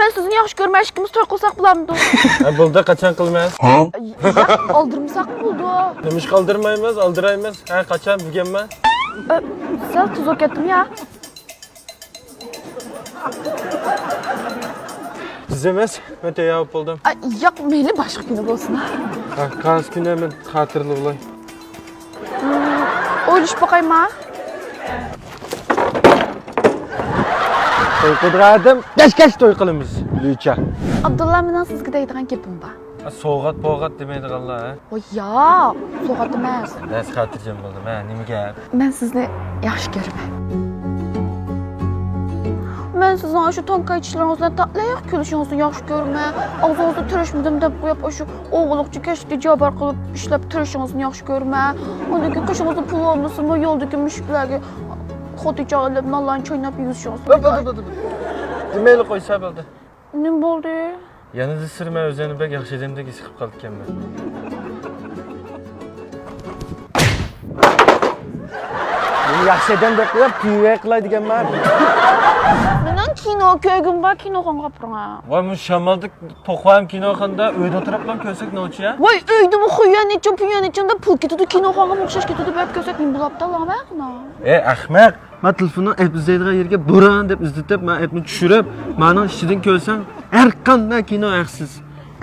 ben sizni yaxshi ko'rmay ikkimiz to'y qilsak bo'lamidi? Bo'ldi, qachon qilmaymiz? Oldirmasak bo'ldi. Nima ish qoldirmaymiz, oldiraymiz. Ha, qachon bilganmi? Sal tuz ketdim ya. Siz emas, men tayyor bo'ldim. Yo'q, mayli boshqa kuni bo'lsin. Ha, qaysi kuni men xotirli bo'lay. O'ylashib boqaymi? To'y qildirdim, kech to'y qilamiz. Lücha. Abdulla, mening sizga deydigan gapim bor. So'g'at demaydiganlar, ha? Voy, yo'q, so'g'at emas. Dars xotirjam bo'ldim, ha, nima gap? Men sizni yaxshi ko'raman. Men sizning shu tonkay tishlaringizdan tatlayoq kulishingizni yaxshi ko'raman. Og'zingizni tirishmadim deb qo'yib, o'sha o'g'liqchi kashga javob qilib ishlab tirishingizni yaxshi ko'raman. Undan keyin qishingizni pulolmasimi, yo'ldagi mushuklarga xoticha olib, nollarni chaynab yuzishingizni. Demayli qo'ysa bo'ldi. Nima bo'ldi? Yanada sirma o'zini bek yaxshi demdek his qilib qolganman. Men yaxshi demdek qo'yib, piva qilaydiganman. Mening kino ko'rgim bor, kinoxonaga qapiraman. Voy, men shamolda to'qvam kinoxonada uyda o'tiribman, ko'rsak nochi-ya. Voy, uydimi xuyanechim, puyanechimda pul ketadi, kinoxonaga o'xshash ketadi, deb ko'rsak men bo'libdi, Allohmi? Ahmoq. Men telefonni app izlaydigan yerga bo'ron deb izlatib, men appni tushirib, mening ichidan ko'rsam, har qanday kino yaxsiz.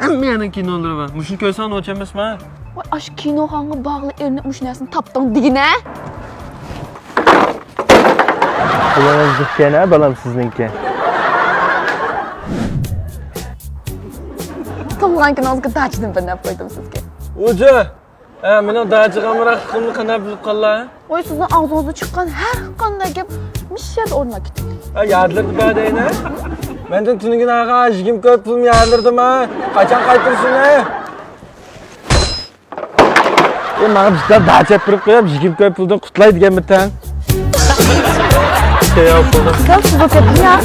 Hamma kinolari bor. Mushuni ko'rsam nochi emasman. Voy, ash kinoxonaga bog'liq erni mush narsani topding degina. Qo'lingiz ziqqan, balam sizningki. Tug'ilgan kuningizga dachdan bir nap qo'ydim sizga. O'ja, meni dajig'amroq qilni qanday bilib qollar? Voy, sizning og'zingizdan chiqqan har qanday gap mishshad o'rnab ketdi. Yardirdi badayni. Mendan tunigina ag'ajigim ko'p pul yardirdimi? Qachon qaytirsini? Mana bizlar dachab turib qo'yib, jigim ko'p puldan qutlaydigan bitan. Tayyor bo'ldim. Sal tuz ketdim ya.